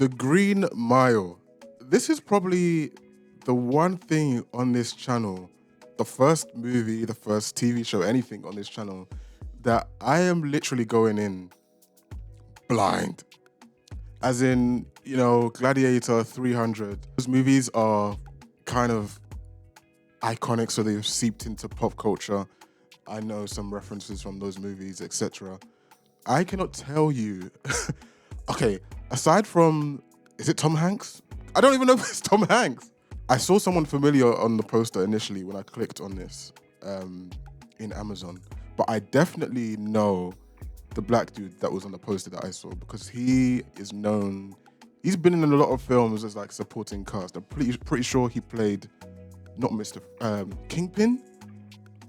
The Green Mile. This is probably the one thing on this channel, the first movie, the first TV show, anything on this channel, that I am literally going in blind. As in, Gladiator 300. Those movies are kind of iconic, so they've seeped into pop culture. I know some references from those movies, etc. I cannot tell you. Okay, aside from, is it Tom Hanks? I don't even know if it's Tom Hanks. I saw someone familiar on the poster initially when I clicked on this in Amazon, but I definitely know the black dude that was on the poster that I saw because he is known. He's been in a lot of films as like supporting cast. I'm pretty sure he played not Mr. Kingpin.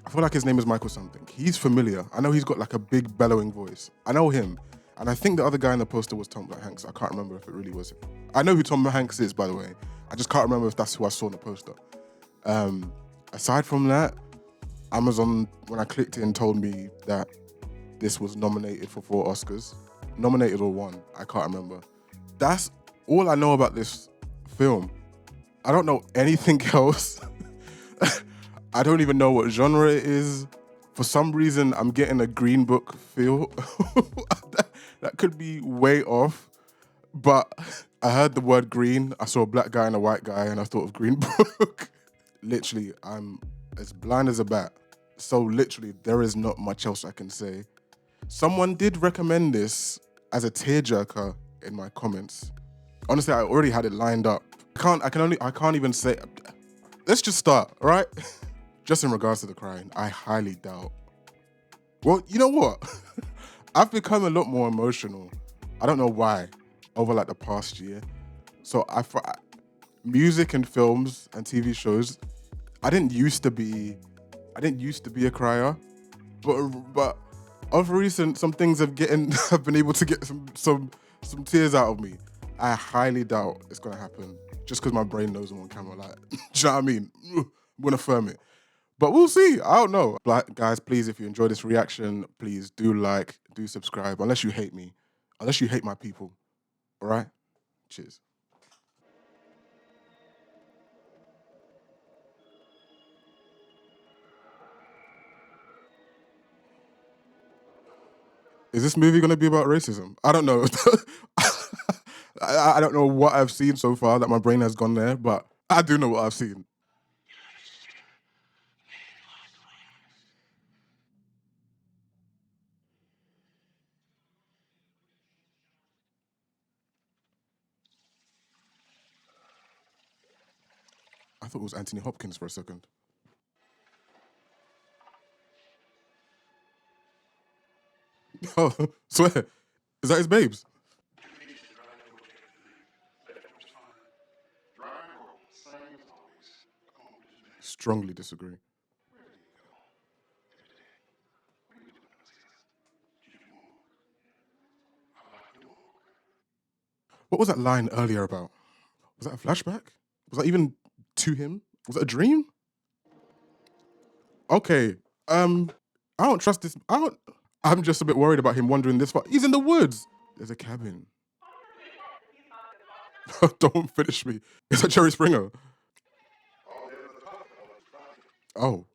I feel like his name is Michael something. He's familiar. I know he's got like a big bellowing voice. I know him. And I think the other guy in the poster was Tom Hanks. I can't remember if it really was him. I know who Tom Hanks is, by the way. I just can't remember if that's who I saw in the poster. Aside from that, Amazon, when I clicked in, told me that this was nominated for 4 Oscars. Nominated or won, I can't remember. That's all I know about this film. I don't know anything else. I don't even know what genre it is. For some reason, I'm getting a Green Book feel. That could be way off. But I heard the word green. I saw a black guy and a white guy, and I thought of Green Book. Literally, I'm as blind as a bat. So literally, there is not much else I can say. Someone did recommend this as a tearjerker in my comments. Honestly, I already had it lined up. I can't even say. Let's just start, all right? Just in regards to the crying, I highly doubt. Well, you know what? I've become a lot more emotional. I don't know why, over like the past year. So music and films and TV shows, I didn't used to be a crier, but of recent, some things have been able to get some tears out of me. I highly doubt it's gonna happen just because my brain knows I'm on camera. Like, do you know what I mean? I'm gonna firm it. But we'll see. I don't know. Like, guys, please, if you enjoy this reaction, please do like, do subscribe. Unless you hate me. Unless you hate my people. All right? Cheers. Is this movie going to be about racism? I don't know. I don't know what I've seen so far that my brain has gone there, but I do know what I've seen. I thought it was Anthony Hopkins for a second. Oh, swear. Is that his babes? Strongly disagree. What was that line earlier about? Was that a flashback? Was that even to him? Was that a dream? Okay. I don't trust this. I'm just a bit worried about him wandering this far. He's in the woods. There's a cabin. Don't finish me. Is that Jerry Springer? Oh.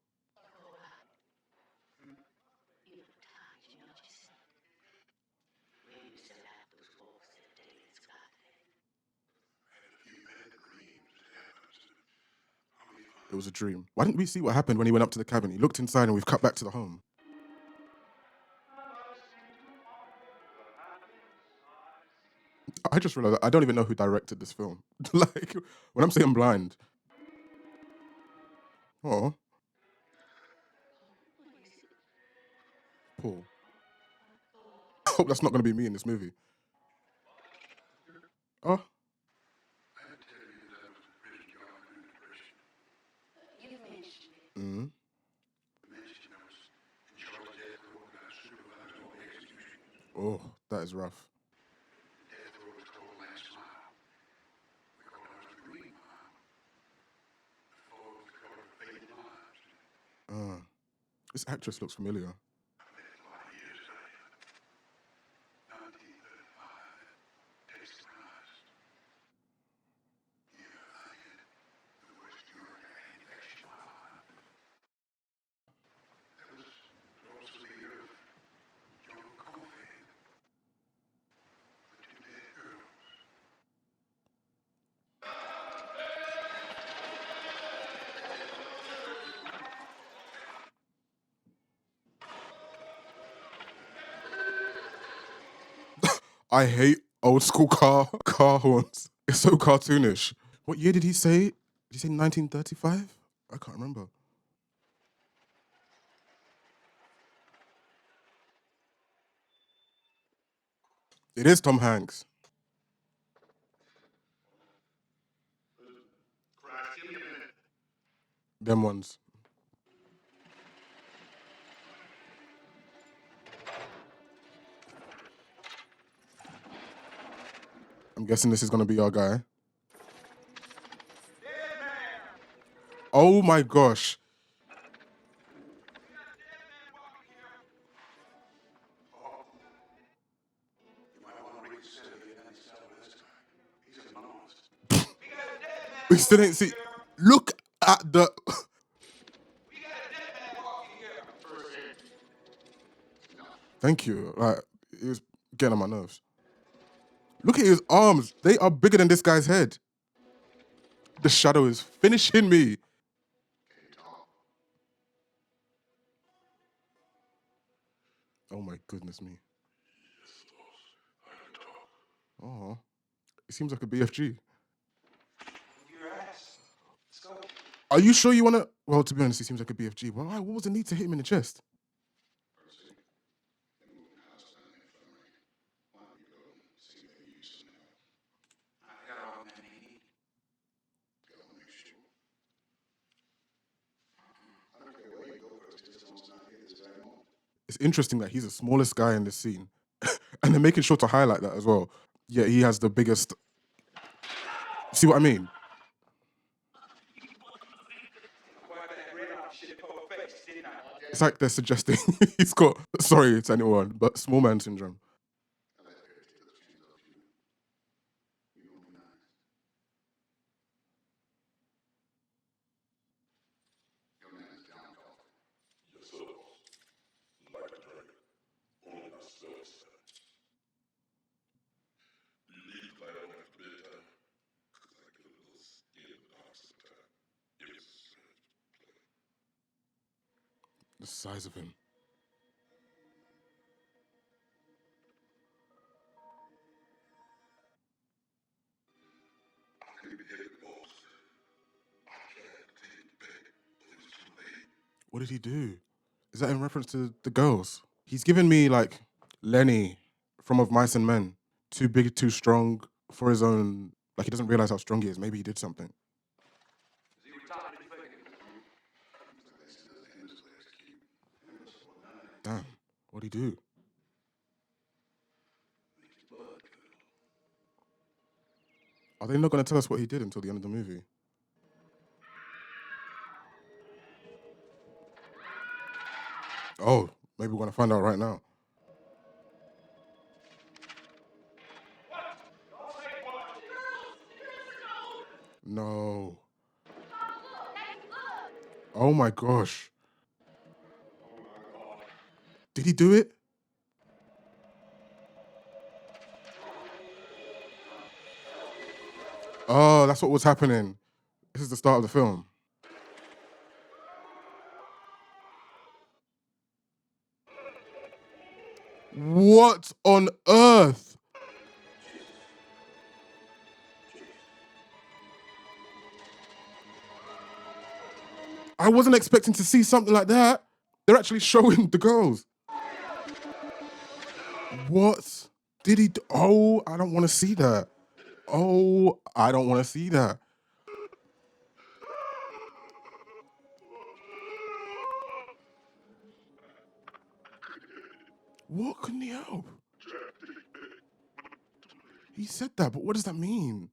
It was a dream. Why didn't we see what happened when he went up to the cabin? He looked inside and we've cut back to the home. I just realized I don't even know who directed this film. Like, when I'm saying blind. Oh, Paul. I hope that's not going to be me in this movie. Oh. Mm. Oh, that is rough. This actress looks familiar. I hate old school car horns. It's so cartoonish. What year did he say? Did he say 1935? I can't remember. It is Tom Hanks. Them ones. I'm guessing this is gonna be our guy. Oh my gosh. We still ain't see. Look at the. Thank you. Like, it was getting on my nerves. Look at his arms. They are bigger than this guy's head. The shadow is finishing me. Oh my goodness me. Oh, it seems like a BFG. Are you sure you want to? Well, to be honest, he seems like a BFG. Well, what was the need to hit him in the chest? It's interesting that he's the smallest guy in this scene, and they're making sure to highlight that as well. Yeah, he has the biggest. See what I mean? It's like they're suggesting he's got. Sorry to anyone, but small man syndrome. The size of him. What did he do? Is that in reference to the girls? He's given me like Lenny from Of Mice and Men. Too big, too strong for his own. Like he doesn't realize how strong he is. Maybe he did something. Damn. What'd he do? Are they not going to tell us what he did until the end of the movie? Oh, maybe we're going to find out right now. No. Oh my gosh. Did he do it? Oh, that's what was happening. This is the start of the film. What on earth? I wasn't expecting to see something like that. They're actually showing the girls. What did he do? Oh, I don't want to see that. Oh, I don't want to see that. What couldn't he help? He said that, but what does that mean?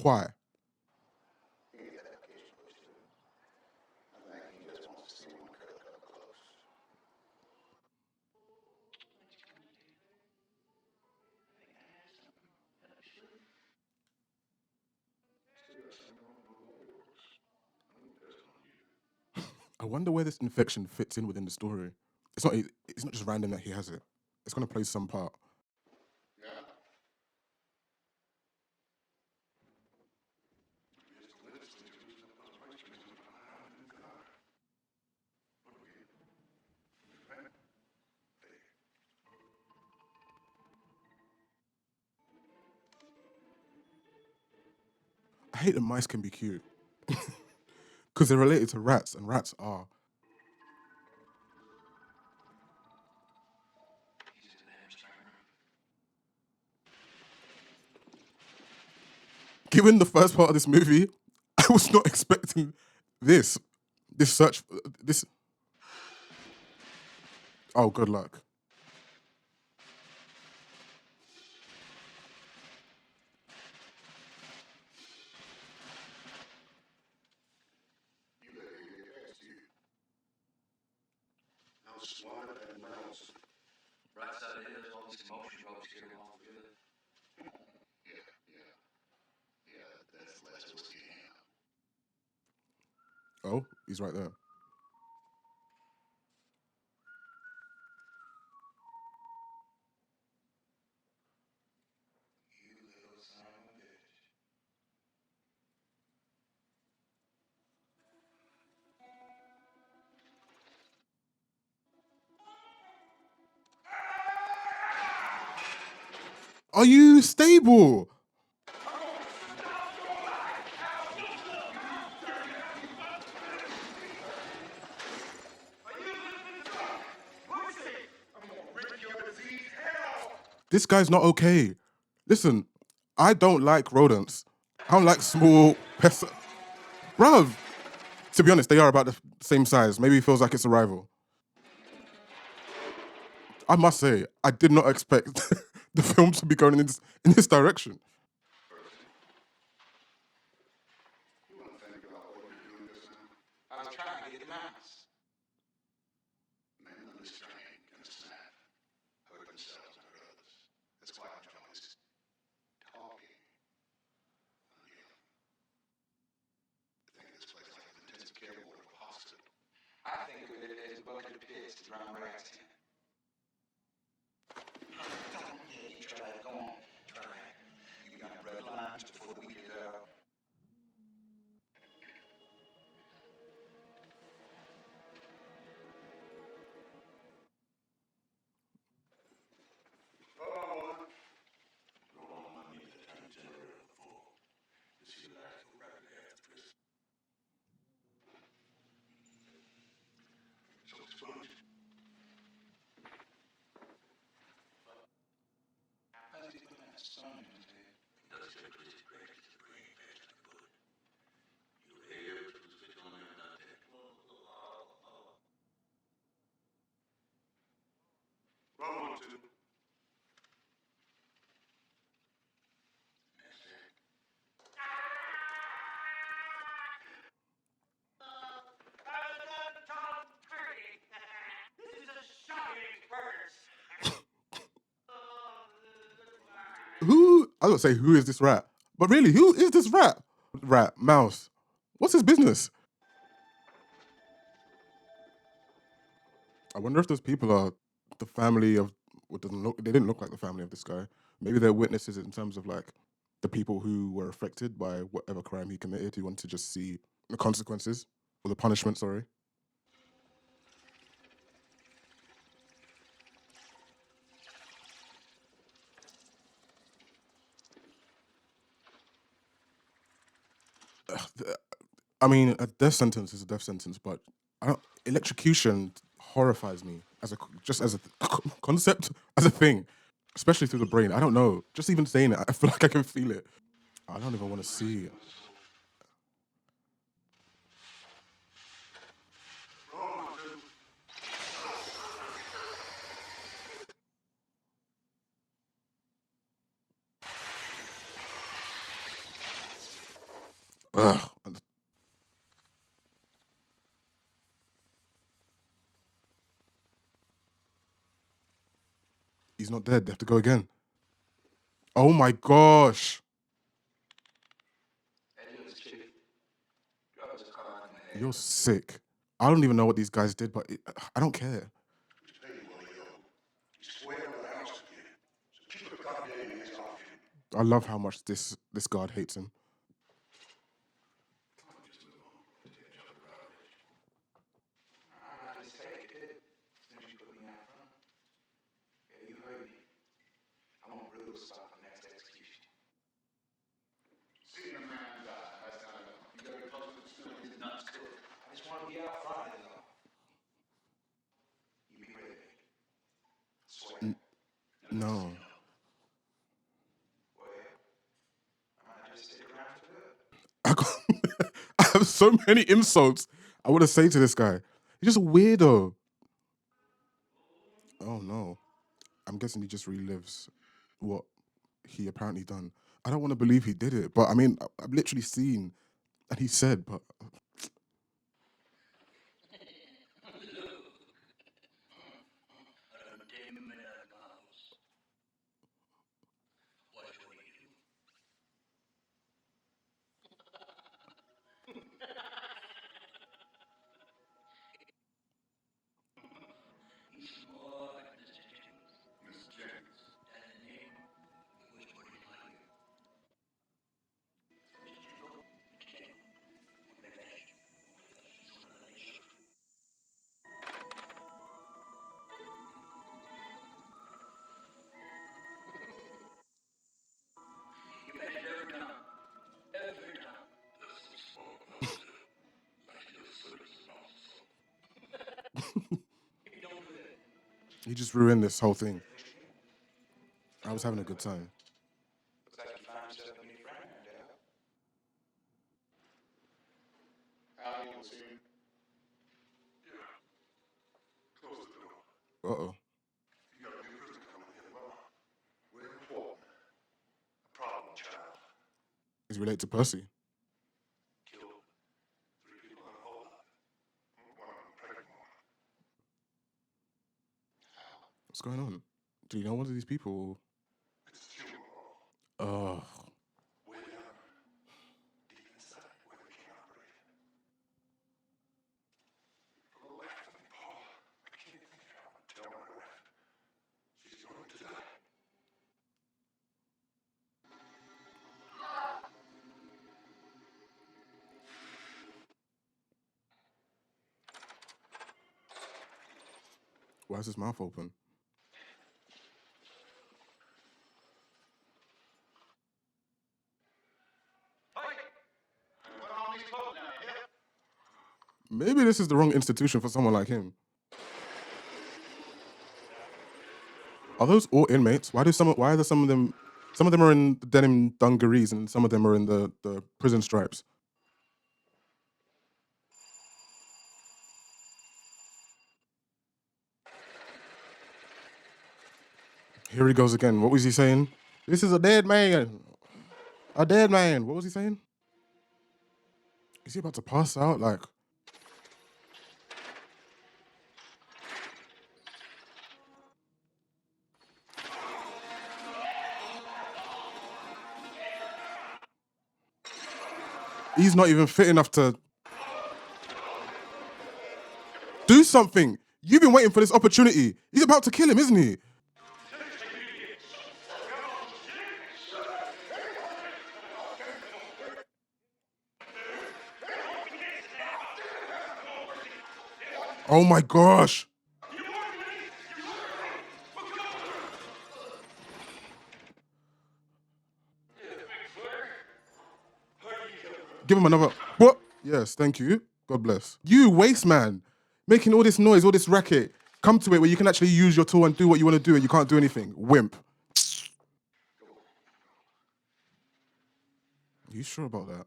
Why? I wonder where this infection fits in within the story. It's not just random that he has it. It's gonna play some part. I hate that mice can be cute. Because they're related to rats, and rats are. Given the first part of this movie, I was not expecting this. This search. This. Oh, good luck. Oh, he's right there. Are you stable? This guy's not okay. Listen, I don't like rodents. I don't like small pests. Bruv, to be honest, they are about the same size. Maybe it feels like it's a rival. I must say, I did not expect the film to be going in this direction. Who? I don't say who is this rat, but really, who is this rat? Rat, mouse. What's his business? I wonder if those people are the family of what doesn't look. They didn't look like the family of this guy. Maybe they're witnesses in terms of like the people who were affected by whatever crime he committed. Who want to just see the consequences or the punishment. Sorry. I mean, a death sentence is a death sentence, but I don't, electrocution horrifies me as a just as a concept, as a thing, especially through the brain. I don't know. Just even saying it, I feel like I can feel it. I don't even want to see it. Ugh. He's not dead. They have to go again. Oh my gosh. You're sick. I don't even know what these guys did, but I don't care. I love how much this guard hates him. No. I, got, I have so many insults I want to say to this guy. He's just a weirdo. Oh no. I'm guessing he just relives what he apparently done. I don't want to believe he did it, but I mean, I've literally seen and he said, but he just ruined this whole thing. I was having a good time. Uh oh. He's related to Percy. What's going on? Do you know one of these people? Oh, why is his mouth open? Maybe this is the wrong institution for someone like him. Are those all inmates? Why do some? Why are there some of them? Some of them are in the denim dungarees, and some of them are in the prison stripes. Here he goes again. What was he saying? This is a dead man. A dead man. What was he saying? Is he about to pass out? Like, he's not even fit enough to do something. You've been waiting for this opportunity. He's about to kill him, isn't he? Oh my gosh. Give him another. What? Yes, thank you. God bless. You waste man, making all this noise, all this racket. Come to it where you can actually use your tool and do what you want to do, and you can't do anything. Wimp. Are you sure about that?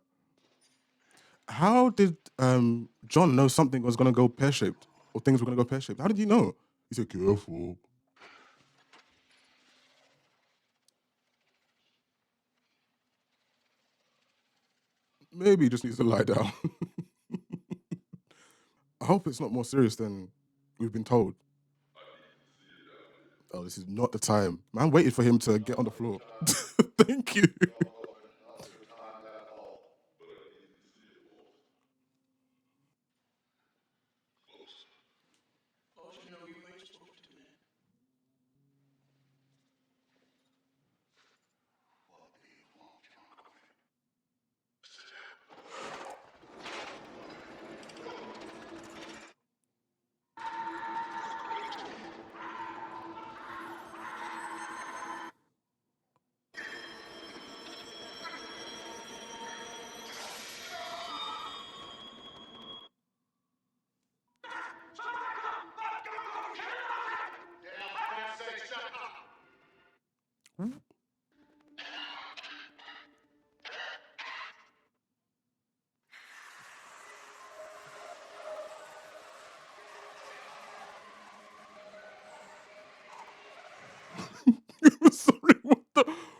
How did John know something was gonna go pear shaped or things were gonna go pear shaped? How did you know? He said, "Careful." Maybe he just needs to lie down. I hope it's not more serious than we've been told. Oh, this is not the time. Man waited for him to get on the floor. Thank you. Sorry,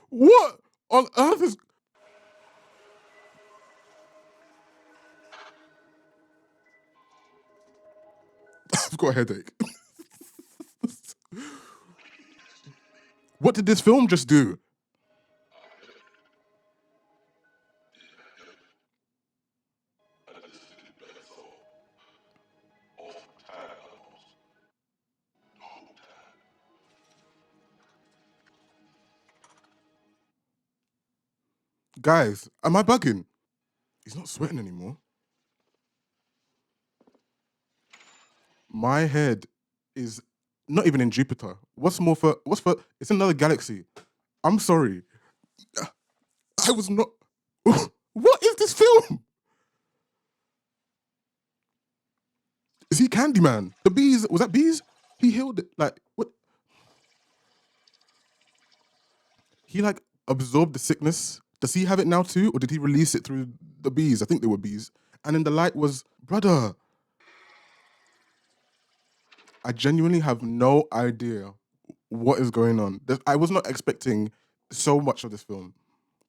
what on earth is? I've got a headache. What did this film just do? Guys, am I bugging? He's not sweating anymore. My head is not even in Jupiter. What's more for? What's for? It's another galaxy. I'm sorry. I was not. What is this film? Is he Candyman? The bees, was that bees? He healed it. Like, what? He like absorbed the sickness. Does he have it now too? Or did he release it through the bees? I think they were bees. And then the light was, brother, I genuinely have no idea what is going on. I was not expecting so much of this film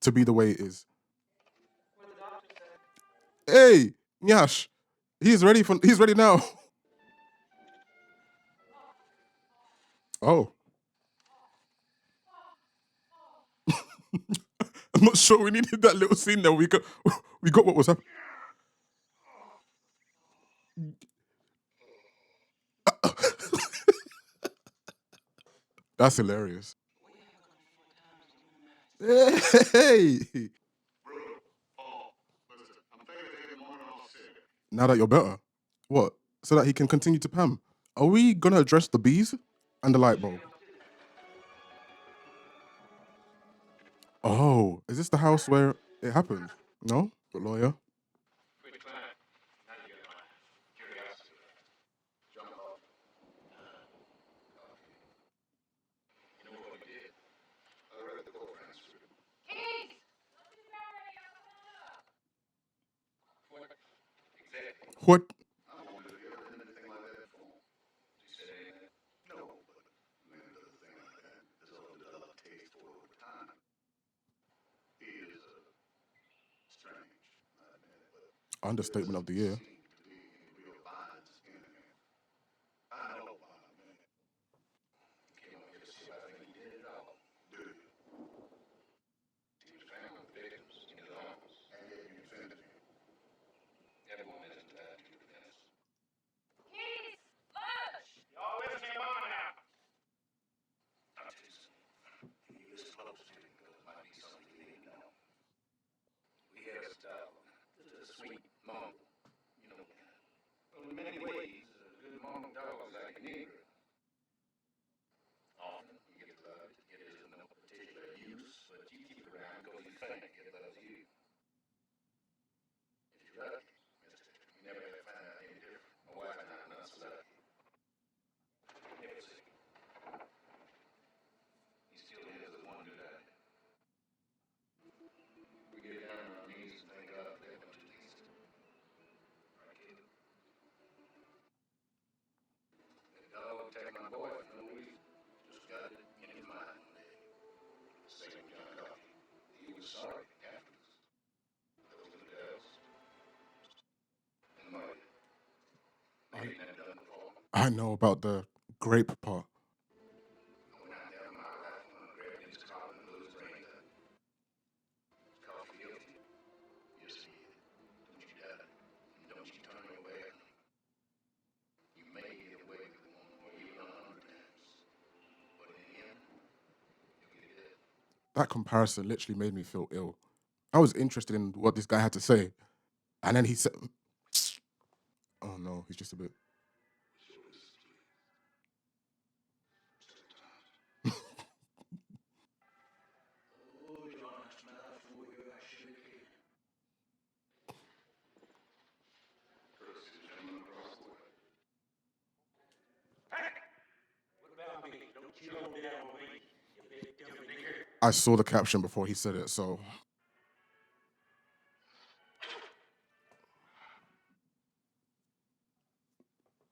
to be the way it is. Hey, Nyash, he's ready now. Oh. I'm not sure we needed that little scene there. We got what was happening. That's hilarious. Hey. Now that you're better. What? So that he can continue to Pam. Are we gonna address the bees and the light bulb? Oh, is this the house where it happened? No? The lawyer? What? Understatement of the year. I know about the grape part. That comparison literally made me feel ill. I was interested in what this guy had to say. And then he said, oh no, he's just a bit. What about me? Don't you go down on me, you big dumb nigger. I saw the caption before he said it, so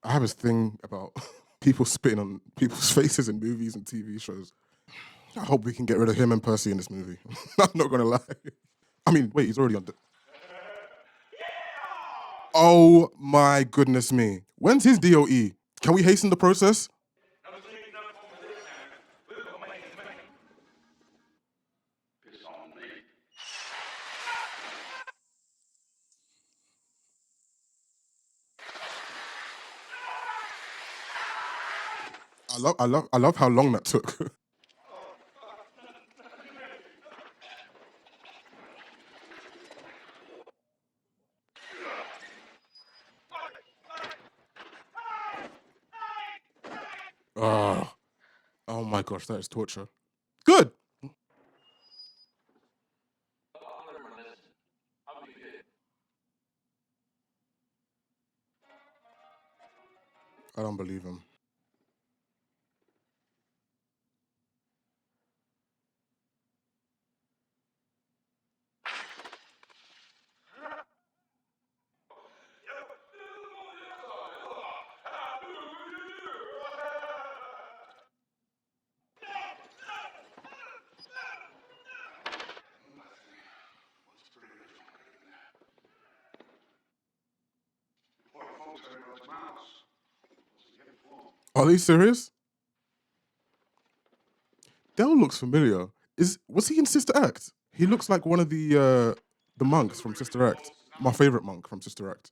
I have this thing about people spitting on people's faces in movies and TV shows. I hope we can get rid of him and Percy in this movie. I'm not gonna lie. I mean, wait, he's already on. Oh my goodness me! When's his DOE? Can we hasten the process? I love how long that took. Oh, oh my gosh, that is torture. Good. I don't believe him. Are they serious? Dell looks familiar. Was he in Sister Act? He looks like one of the monks from Sister Act. My favorite monk from Sister Act.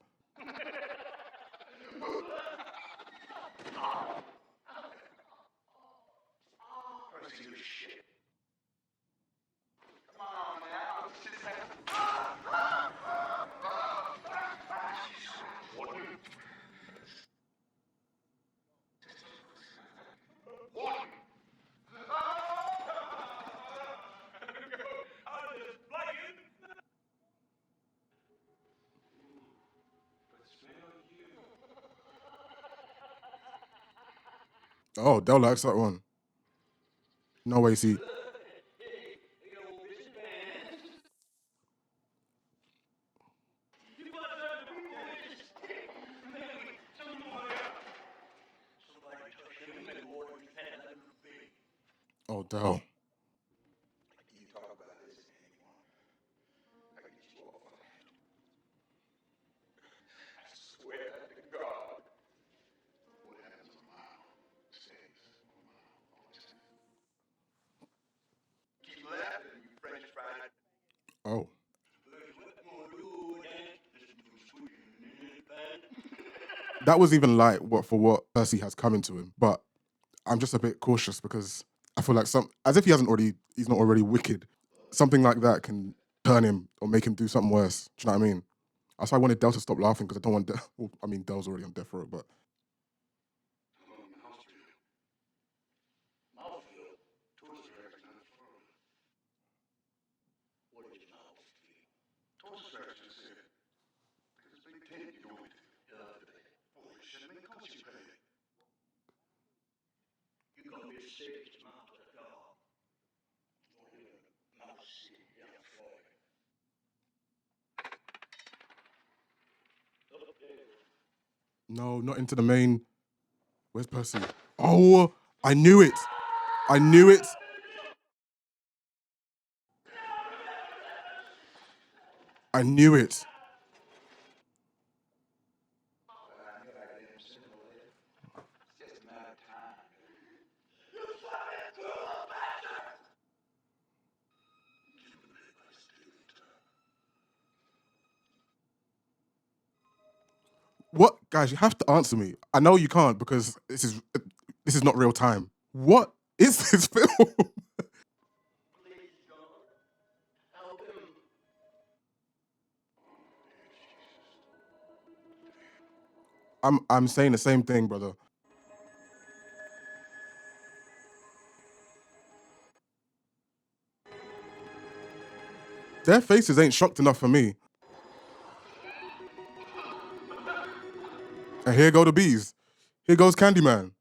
Oh, Dell likes that one. No way, see. Oh, Dell. Oh. That was even light for what Percy has coming to him. But I'm just a bit cautious because I feel like as if he's not already wicked. Something like that can turn him or make him do something worse. Do you know what I mean? That's why I wanted Dell to stop laughing because I don't want well, I mean, Dell's already on death row, but no, not into the main. Where's Percy? Oh, I knew it. I knew it. I knew it. What, guys? You have to answer me. I know you can't because this is not real time. What is this film? I'm saying the same thing, brother. Their faces ain't shocked enough for me. And here go the bees. Here goes Candyman.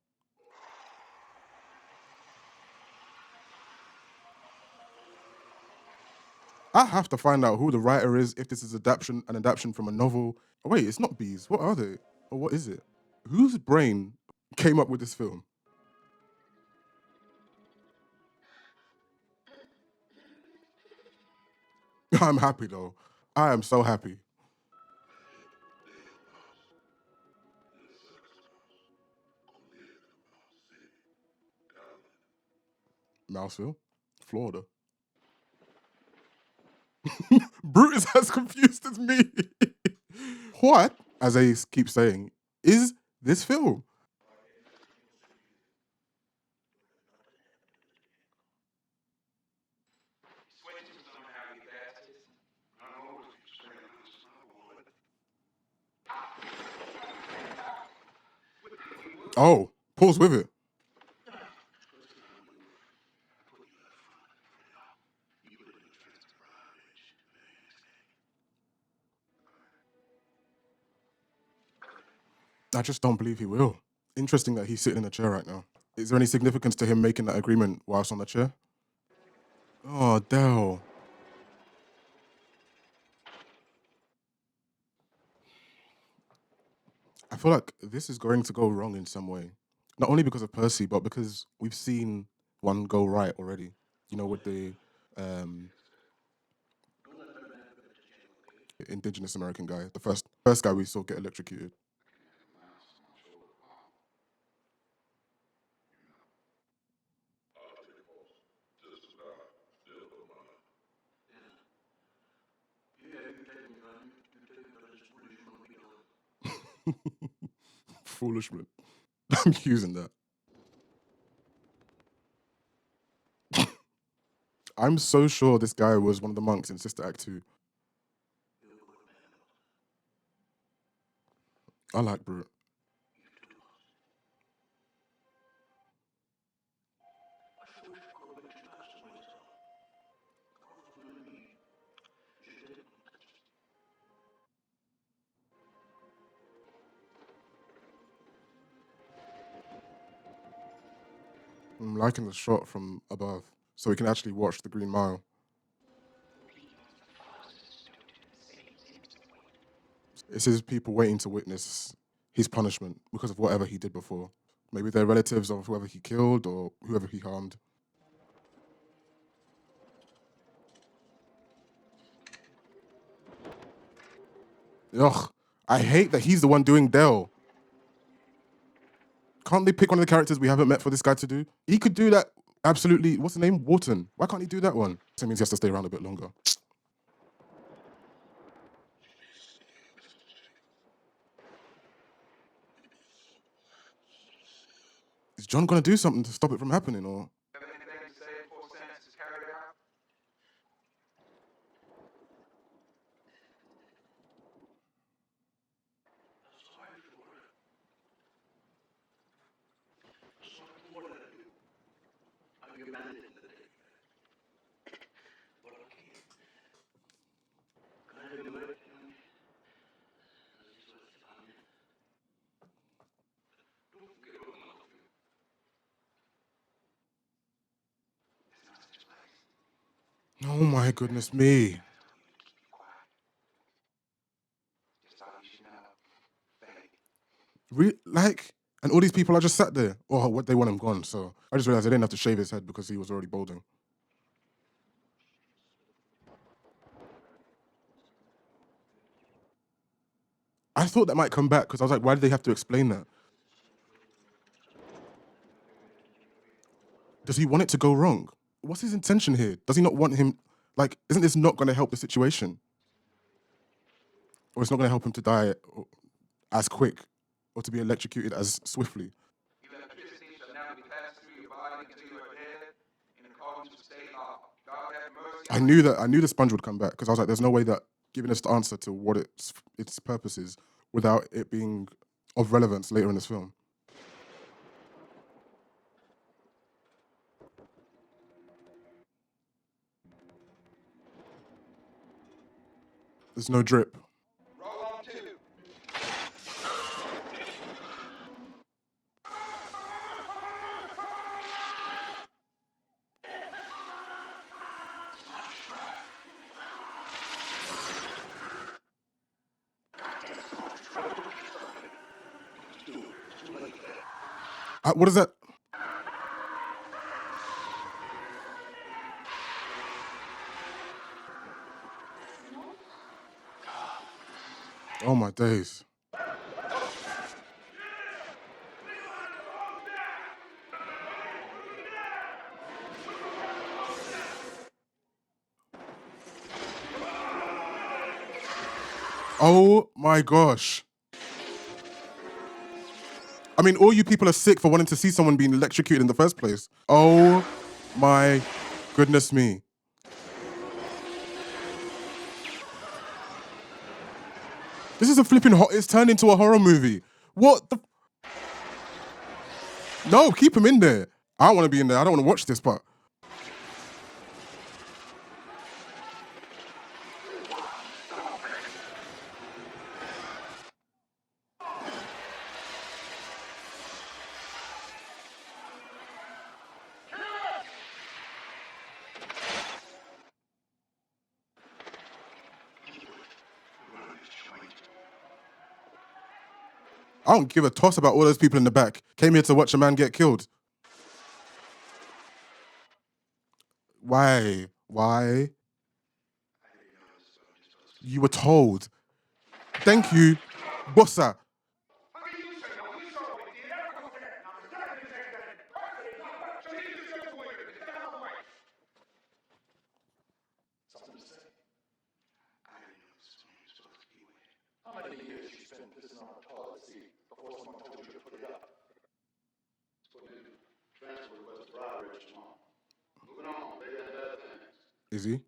I have to find out who the writer is, if this is an adaptation from a novel. Oh, wait, it's not bees. What are they? Or what is it? Whose brain came up with this film? I'm happy though. I am so happy. Mouseville, Florida. Brutus as confused as me. What, as they keep saying, is this film? Oh, pause with it. I just don't believe he will. Interesting that he's sitting in a chair right now. Is there any significance to him making that agreement whilst on the chair? Oh, Dell. I feel like this is going to go wrong in some way. Not only because of Percy, but because we've seen one go right already. You know, with the um, indigenous American guy, the first guy we saw get electrocuted. Foolish man. I'm using that. I'm so sure this guy was one of the monks in Sister Act 2. I like Brute. I'm liking the shot from above, so we can actually watch the Green Mile. It's his people waiting to witness his punishment because of whatever he did before. Maybe they're relatives of whoever he killed or whoever he harmed. Ugh, I hate that he's the one doing Dell. Can't they pick one of the characters we haven't met for this guy to do? He could do that absolutely. What's the name? Wharton. Why can't he do that one? So it means he has to stay around a bit longer. Is John gonna do something to stop it from happening, or? Oh my goodness me! Like, and all these people are just sat there. Oh, what they want him gone. So I just realized they didn't have to shave his head because he was already balding. I thought that might come back because I was like, why did they have to explain that? Does he want it to go wrong? What's his intention here? Does he not want him? Like, isn't this not going to help the situation? Or it's not going to help him to die as quick or to be electrocuted as swiftly? I knew the sponge would come back because I was like, there's no way that giving us the answer to what its purpose is without it being of relevance later in this film. There's no drip. What is that? Oh my days. Oh my gosh. I mean, all you people are sick for wanting to see someone being electrocuted in the first place. Oh my goodness me. This is a flipping it's turned into a horror movie. What the? No, keep him in there. I don't want to be in there. I don't want to watch this part. I don't give a toss about all those people in the back. Came here to watch a man get killed. Why? Why? You were told. Thank you, Bossa. Is he?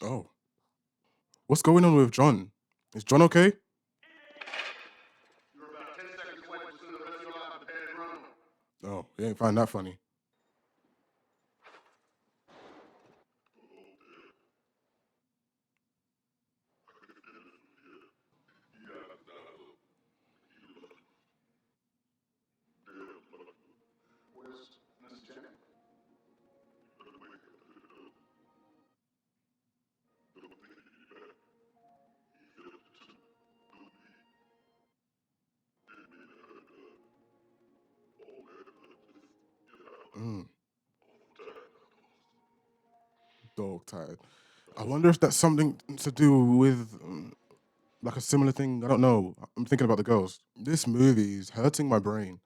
Oh. What's going on with John? Is John okay? Oh, he ain't find that funny. Mm, dog tired. I wonder if that's something to do with like a similar thing. I don't know. I'm thinking about the girls. This movie is hurting my brain.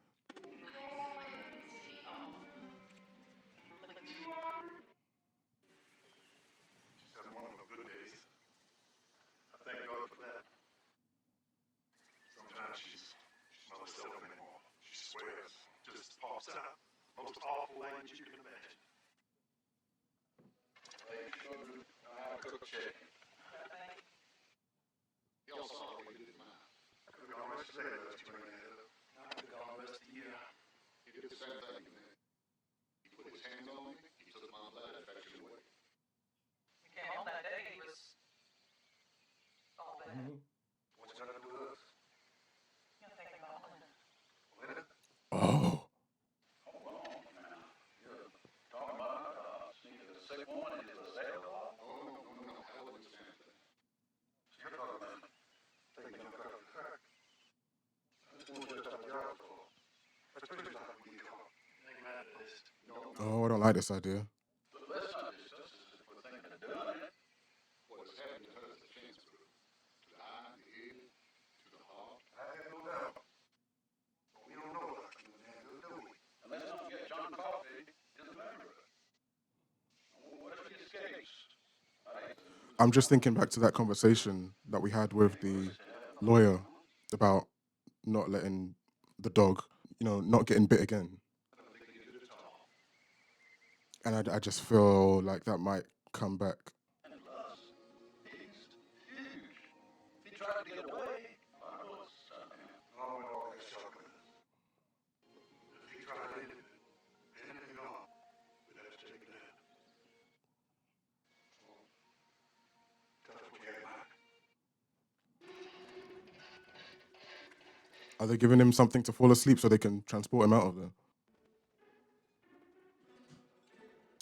Oh, oh, I don't like this idea. I'm just thinking back to that conversation that we had with the lawyer about not letting the dog, not getting bit again. And I just feel like that might come back. Are they giving him something to fall asleep so they can transport him out of there?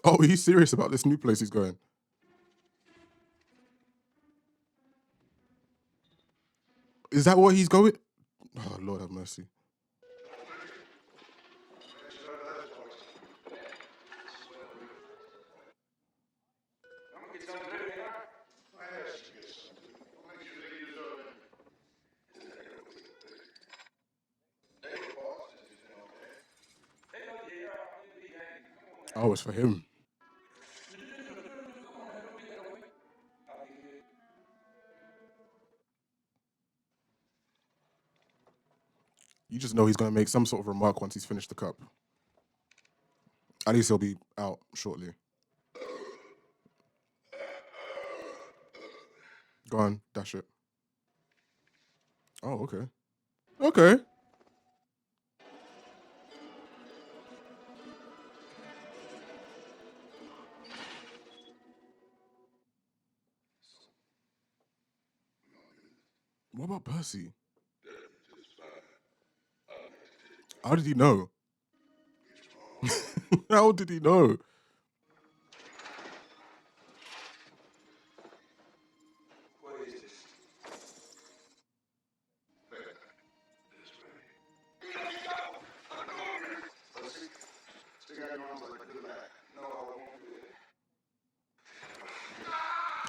Oh, he's serious about this new place he's going. Is that what he's going? Oh, Lord have mercy. Oh, it's for him. You just know he's going to make some sort of remark once he's finished the cup. At least he'll be out shortly. Go on, dash it. Oh, okay. Okay. What about Percy? How did he know? How did he know?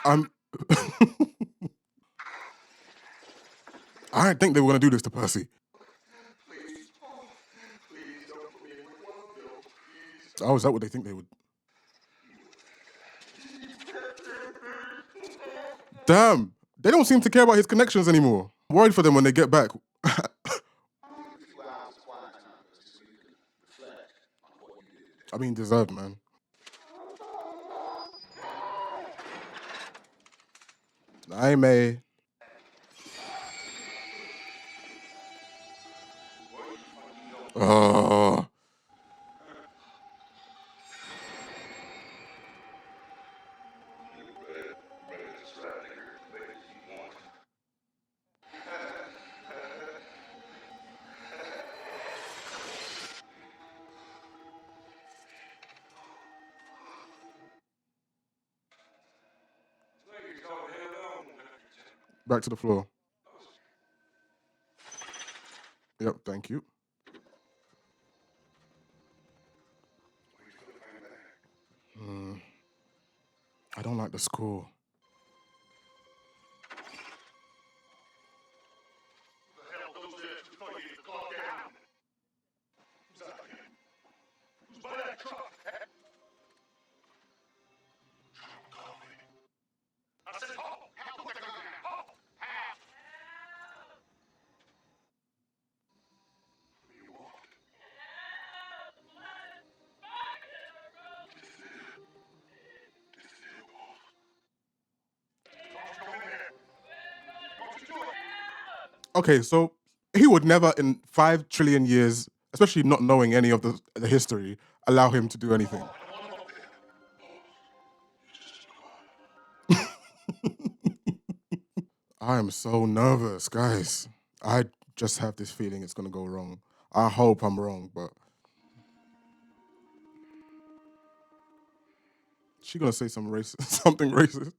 I'm. I didn't think they were going to do this to Percy. Oh, is that what they think they would? Damn. They don't seem to care about his connections anymore. I'm worried for them when they get back. I mean, deserved, man. I may. Oh. Back to the floor. Yep, thank you. I don't like the score. Okay, so he would never in 5 trillion years, especially not knowing any of the history, allow him to do anything. I am so nervous, guys. I just have this feeling it's gonna go wrong. I hope I'm wrong, but she gonna say some racist, something racist.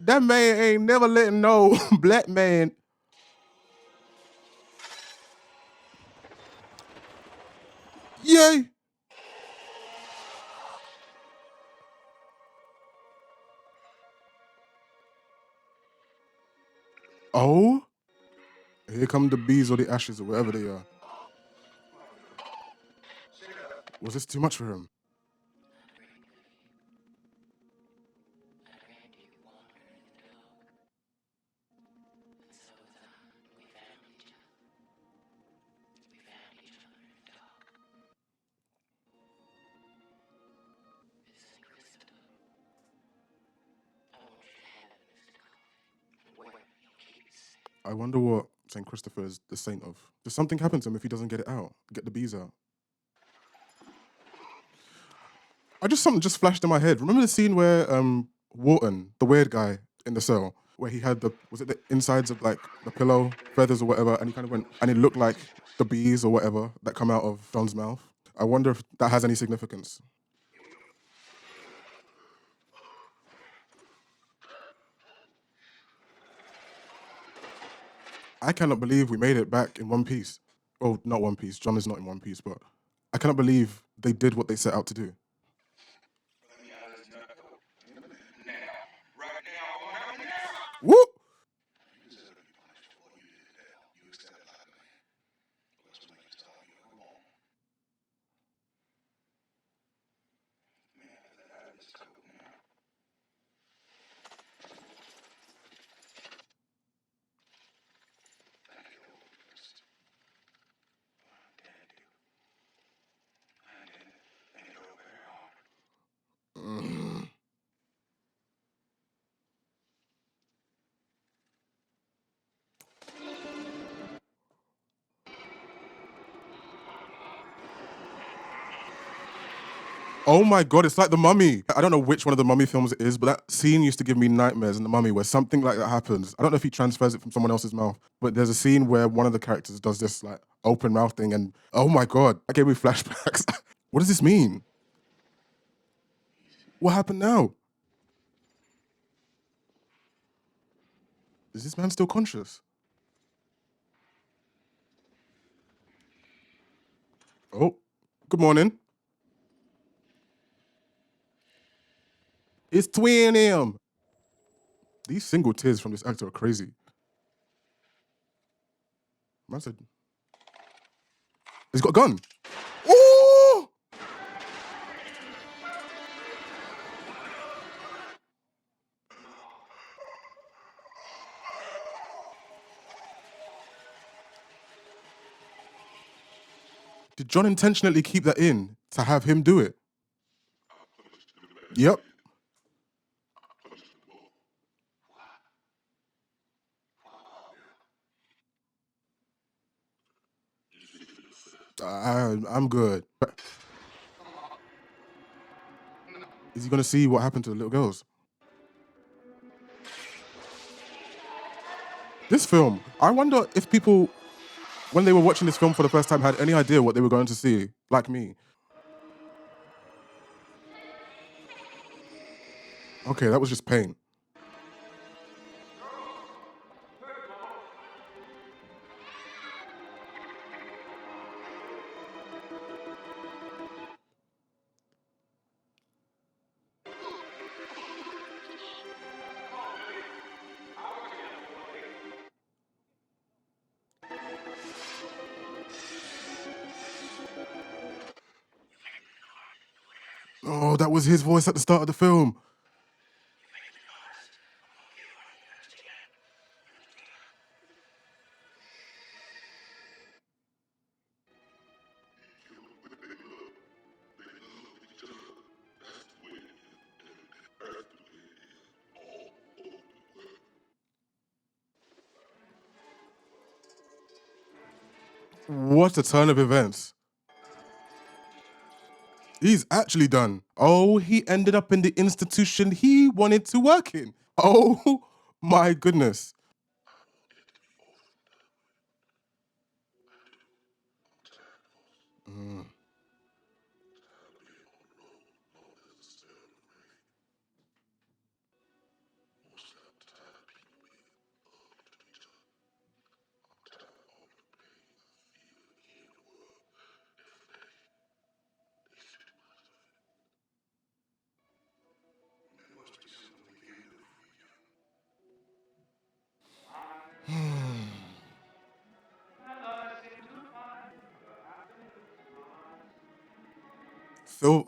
That man ain't never letting no black man. Yay! Oh, here come the bees or the ashes or whatever they are. Was this too much for him? I wonder what St. Christopher is the saint of. Does something happen to him if he doesn't get it out? Get the bees out? Something just flashed in my head. Remember the scene where Wharton, the weird guy in the cell, where he had the insides of like the pillow feathers or whatever, and he kind of went and it looked like the bees or whatever that come out of John's mouth. I wonder if that has any significance. I cannot believe we made it back in one piece. Well, not One Piece. John is not in One Piece, but I cannot believe they did what they set out to do. Whoop! Mm. Oh my god, it's like The Mummy. I don't know which one of the Mummy films it is, but that scene used to give me nightmares in The Mummy where something like that happens. I don't know if he transfers it from someone else's mouth, but there's a scene where one of the characters does this like open mouth thing and oh my god, that gave me flashbacks. What does this mean? What happened now? Is this man still conscious? Oh, good morning. It's twin him. These single tears from this actor are crazy. Man said, he's got a gun. Ooh! Did John intentionally keep that in to have him do it? Yep. I'm good. Is he gonna see what happened to the little girls? This film, I wonder if people, when they were watching this film for the first time, had any idea what they were going to see, like me. Okay, that was just pain. Oh, that was his voice at the start of the film. What a turn of events. He's actually done. Oh, he ended up in the institution he wanted to work in. Oh my goodness. Mm.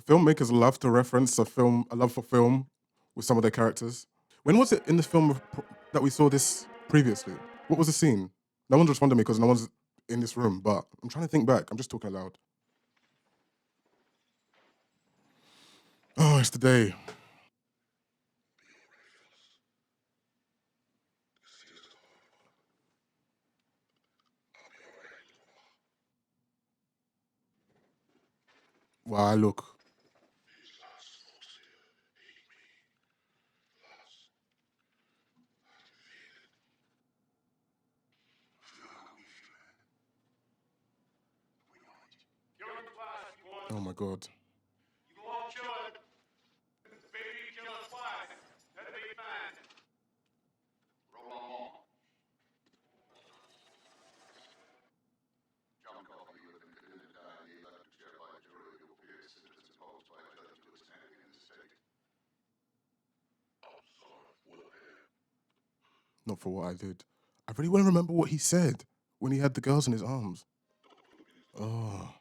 Filmmakers love to reference a love for film with some of their characters. When was it in the film that we saw this previously? What was the scene? No one's responded to me because no one's in this room, but I'm trying to think back. I'm just talking aloud. Oh, it's the day. Wow, look. Oh my god. Not for what I did. I really want to remember what he said when he had the girls in his arms. Oh,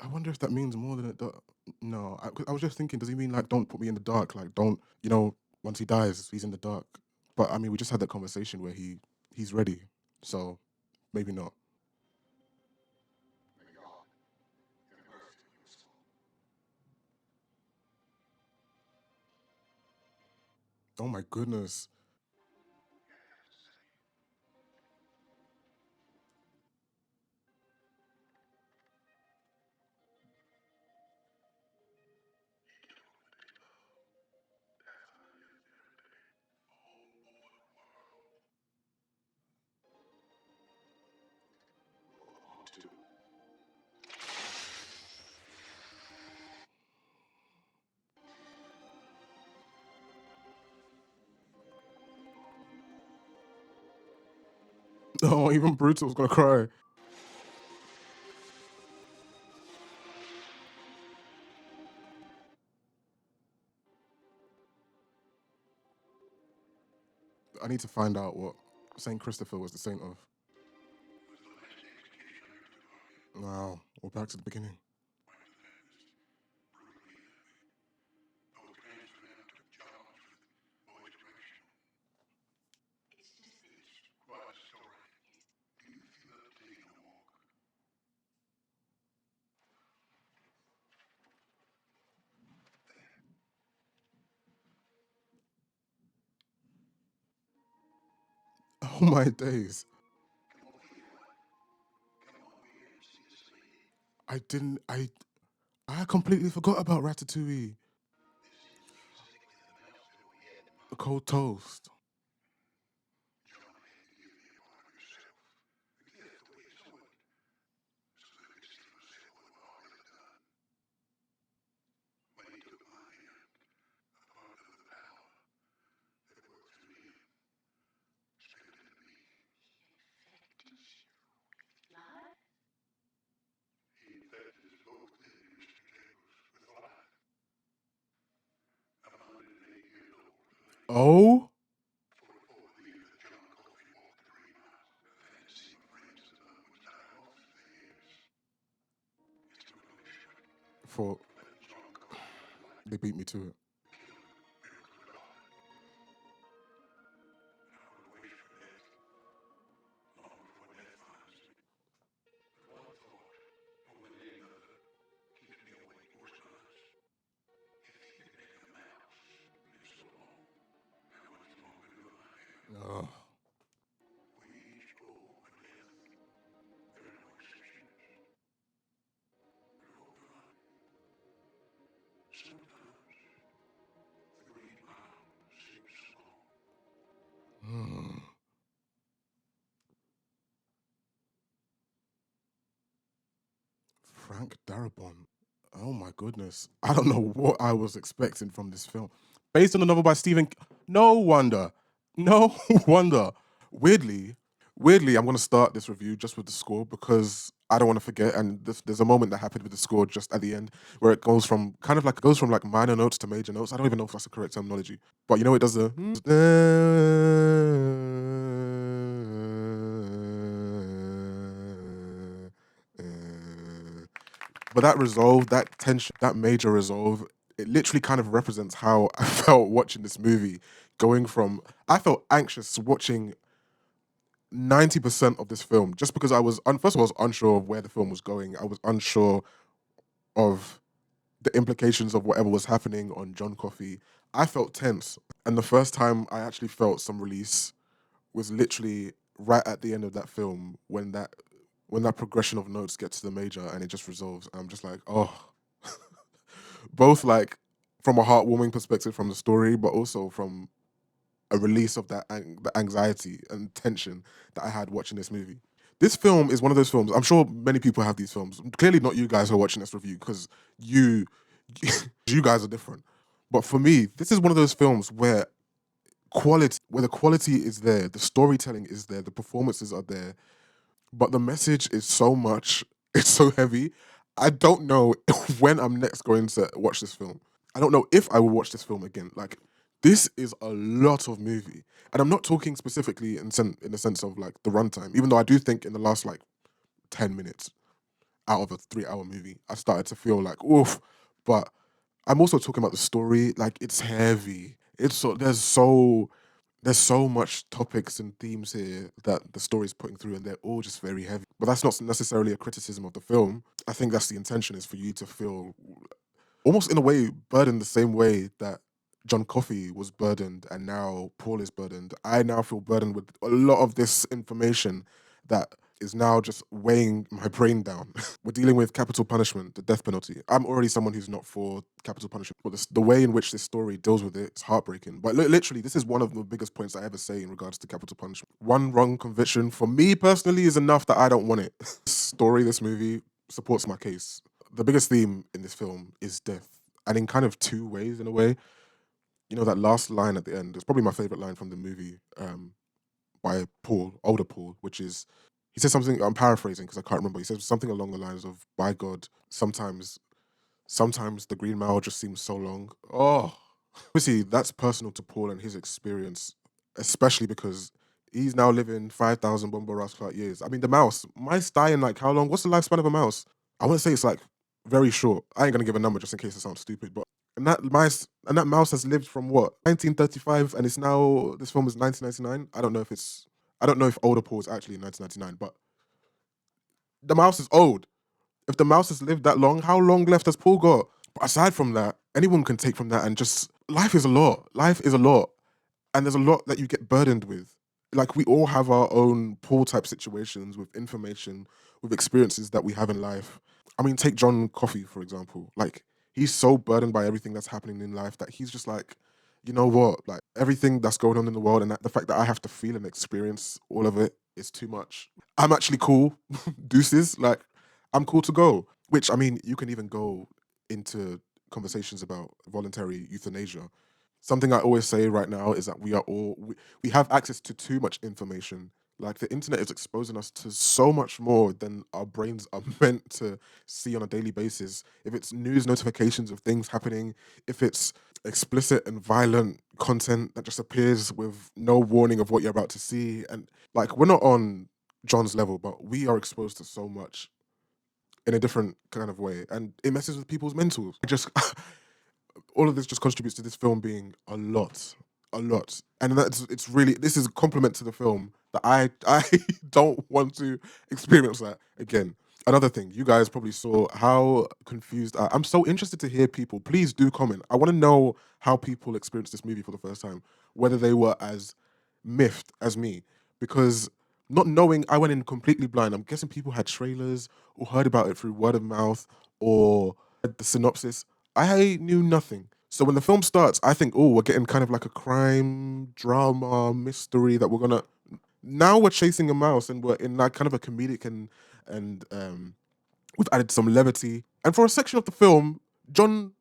I wonder if that means more than it does. No, 'cause I was just thinking, does he mean like don't put me in the dark? Like don't, once he dies, he's in the dark. But I mean, we just had that conversation where he's ready. So maybe not. Oh my goodness. Oh, even Brutal's gonna cry. I need to find out what Saint Christopher was the saint of. Wow. We're back to the beginning. Oh my days. I didn't. I completely forgot about Ratatouille. The cold toast. Oh, for they beat me to it. Oh, hmm. Frank Darabont. Oh my goodness. I don't know what I was expecting from this film. Based on a novel by Stephen. No wonder. No wonder. Weirdly, weirdly, I'm going to start this review just with the score because I don't want to forget. And there's a moment that happened with the score just at the end where it goes from like minor notes to major notes. I don't even know if that's the correct terminology, but it does the. But that resolve, that tension, that major resolve, it literally kind of represents how I felt watching this movie. Going from, I felt anxious watching 90% of this film just because first of all, I was unsure of where the film was going. I was unsure of the implications of whatever was happening on John Coffey. I felt tense. And the first time I actually felt some release was literally right at the end of that film when that progression of notes gets to the major and it just resolves. I'm just like, oh, both like from a heartwarming perspective from the story, but also from a release of the anxiety and tension that I had watching this movie. This film is one of those films. I'm sure many people have these films. Clearly, not you guys who are watching this review because you you guys are different. But for me, this is one of those films where the quality is there, the storytelling is there, the performances are there, but the message is so much, it's so heavy. I don't know when I'm next going to watch this film. I don't know if I will watch this film again. Like This is a lot of movie, and I'm not talking specifically in the sense of like the runtime. Even though I do think in the last like 10 minutes out of a 3 hour movie, I started to feel like oof. But I'm also talking about the story. Like it's heavy. It's so there's so much topics and themes here that the story's putting through, and they're all just very heavy. But that's not necessarily a criticism of the film. I think that's the intention, is for you to feel almost in a way burdened the same way that John Coffey was burdened and now Paul is burdened. I now feel burdened with a lot of this information that is now just weighing my brain down. We're dealing with capital punishment, the death penalty. I'm already someone who's not for capital punishment, but the way in which this story deals with it is heartbreaking. But literally, this is one of the biggest points I ever say in regards to capital punishment. One wrong conviction, for me personally, is enough that I don't want it. This movie supports my case. The biggest theme in this film is death, and in kind of two ways, in a way. You know, that last line at the end is probably my favorite line from the movie, by Paul, older Paul, which is, he says something, I'm paraphrasing because I can't remember. He says something along the lines of, by God, sometimes the Green Mile just seems so long. Oh, obviously that's personal to Paul and his experience, especially because he's now living 5,000 Bomba Ross Clark years. I mean, the mouse, mice die in like how long? What's the lifespan of a mouse? I wouldn't say it's like very short. I ain't gonna give a number just in case it sounds stupid, but and that mouse has lived from what, 1935, and it's now, this film is 1999. I don't know if older Paul is actually in 1999, but the mouse is old. If the mouse has lived that long, how long left has Paul got? But aside from that, anyone can take from that and just, life is a lot. Life is a lot. And there's a lot that you get burdened with. Like we all have our own Paul type situations with information, with experiences that we have in life. I mean, take John Coffey, for example. Like, he's so burdened by everything that's happening in life that he's just like, you know what? Like, everything that's going on in the world, and that, the fact that I have to feel and experience all of it is too much. I'm actually cool. Deuces. Like, I'm cool to go. Which, I mean, you can even go into conversations about voluntary euthanasia. Something I always say right now is that we have access to too much information. Like the internet is exposing us to so much more than our brains are meant to see on a daily basis. If it's news notifications of things happening, if it's explicit and violent content that just appears with no warning of what you're about to see. And like, we're not on John's level, but we are exposed to so much in a different kind of way. And it messes with people's mentals. It just all of this just contributes to this film being a lot, and that's, it's really, this is a compliment to the film that I don't want to experience that again. Another thing, you guys probably saw how confused I'm so interested to hear people. Please do comment. I want to know how people experienced this movie for the first time, whether they were as miffed as me, because not knowing, I went in completely blind. I'm guessing people had trailers or heard about it through word of mouth or read the synopsis. I knew nothing. So when the film starts, I think, oh, we're getting kind of like a crime drama mystery that we're gonna. Now we're chasing a mouse, and we're in like kind of a comedic and we've added some levity. And for a section of the film, John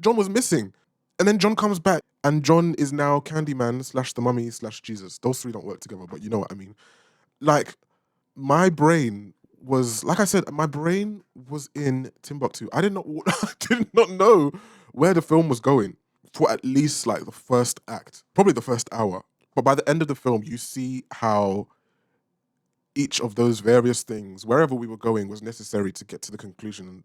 was missing, and then John comes back, and John is now Candyman slash the Mummy slash Jesus. Those three don't work together, but you know what I mean. Like, my brain was, like I said, my brain was in Timbuktu. I did not I did not know where the film was going for at least like the first act, probably the first hour. But by the end of the film, you see how each of those various things, wherever we were going, was necessary to get to the conclusion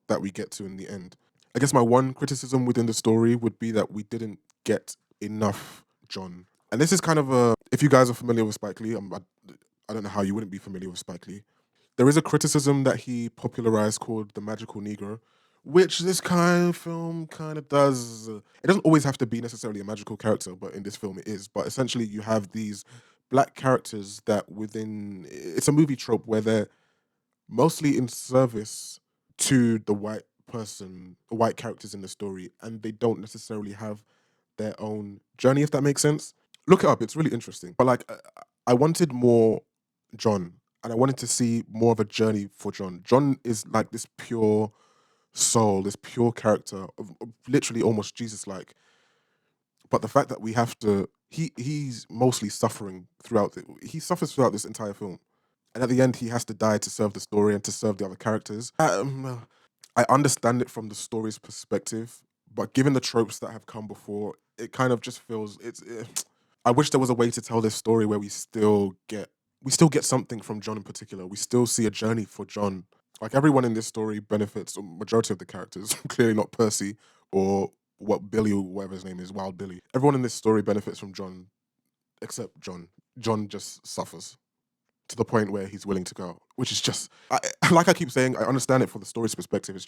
that we get to in the end. I guess my one criticism within the story would be that we didn't get enough John. And this is kind of a, if you guys are familiar with Spike Lee, I don't know how you wouldn't be familiar with Spike Lee. There is a criticism that he popularized called the magical Negro, which this kind of film kind of does. It doesn't always have to be necessarily a magical character, but in this film it is. But essentially, you have these black characters that within, it's a movie trope where they're mostly in service to the white characters in the story, and they don't necessarily have their own journey, if that makes sense. Look it up, it's really interesting. But like, I wanted more John, and I wanted to see more of a journey for John. John is like this pure soul, this pure character, of literally almost Jesus like. But the fact that we have to, he's mostly suffering throughout, he suffers throughout this entire film. And at the end, he has to die to serve the story and to serve the other characters. I understand it from the story's perspective, But given the tropes that have come before, it kind of just feels I wish there was a way to tell this story where we still get something from John in particular. We still see a journey for John. Like everyone in this story benefits, or majority of the characters, clearly not Percy or what Billy or whatever his name is, Wild Billy. Everyone in this story benefits from John except John. John just suffers to the point where he's willing to go, which is just like I keep saying. I understand it from the story's perspective.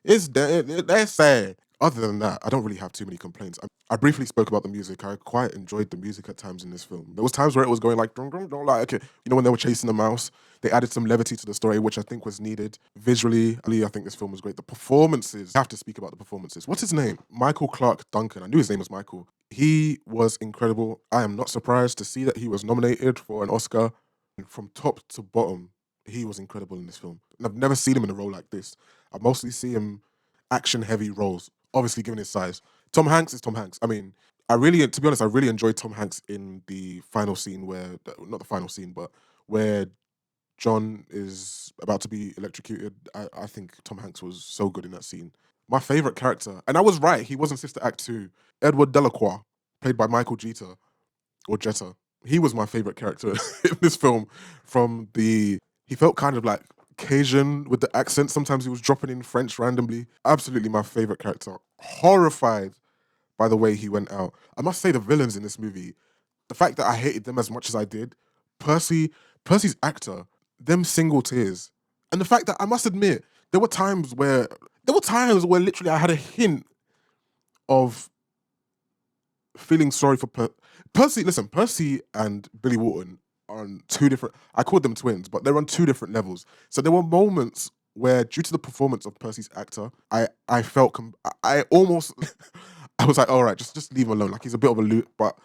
They're sad. Other than that, I don't really have too many complaints. I briefly spoke about the music. I quite enjoyed the music at times in this film. There was times where it was going like, dum, dum, dum, like okay, when they were chasing the mouse, they added some levity to the story, which I think was needed. Visually, I think this film was great. The performances, I have to speak about the performances. What's his name? Michael Clark Duncan. I knew his name was Michael. He was incredible. I am not surprised to see that he was nominated for an Oscar. From top to bottom, he was incredible in this film. And I've never seen him in a role like this. I mostly see him action heavy roles, obviously given his size. Tom Hanks is Tom Hanks. I mean, to be honest, I really enjoyed Tom Hanks in the final scene not the final scene, but where John is about to be electrocuted. I think Tom Hanks was so good in that scene. My favorite character, and I was right, he was in Sister Act 2. Edward Delacroix, played by Michael Jeter or Jetta. He was my favorite character in this film. He felt kind of like Cajun with the accent. Sometimes he was dropping in French randomly. Absolutely my favorite character. Horrified by the way he went out. I must say the villains in this movie, the fact that I hated them as much as I did, Percy, Percy's actor, them single tears, and the fact that I must admit there were times where literally I had a hint of feeling sorry for Percy. Listen, Percy and Billy Wharton are on two different. I called them twins, but they're on two different levels. So there were moments where, due to the performance of Percy's actor, I felt I almost I was like, all right, just leave him alone. Like he's a bit of a loot, but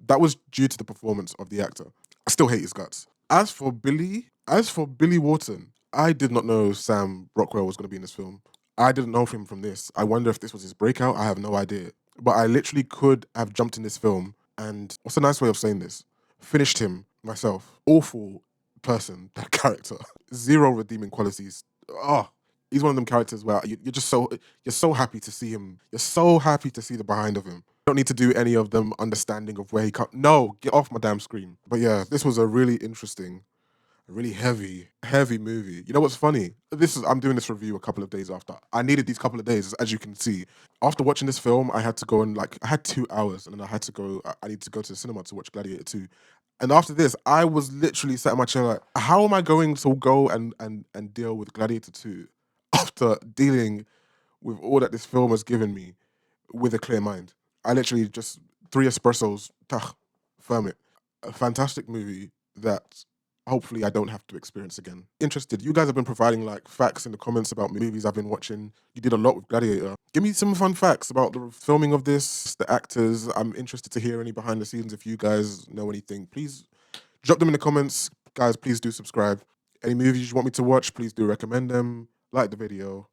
that was due to the performance of the actor. I still hate his guts. As for Billy Wharton, I did not know Sam Rockwell was going to be in this film. I didn't know him from this. I wonder if this was his breakout. I have no idea. But I literally could have jumped in this film and, what's a nice way of saying this? Finished him myself. Awful person, that character. Zero redeeming qualities. Oh, he's one of them characters where you're so happy to see him. You're so happy to see the behind of him. You don't need to do any of them understanding of where he come. No, get off my damn screen. But yeah, this was a really interesting, a really heavy movie. You know what's funny? I'm doing this review a couple of days after. I needed these couple of days, as you can see. After watching this film, I had to go and I had 2 hours, and then I need to go to the cinema to watch Gladiator 2. And after this, I was literally sat in my chair like, how am I going to go and deal with Gladiator 2 after dealing with all that this film has given me with a clear mind? I literally just 3 espressos, firm it. A fantastic movie that hopefully I don't have to experience again. Interested. You guys have been providing like facts in the comments about movies I've been watching. You did a lot with Gladiator. Give me some fun facts about the filming of this, the actors. I'm interested to hear any behind the scenes. If you guys know anything, please drop them in the comments. Guys, please do subscribe. Any movies you want me to watch, please do recommend them. Like the video.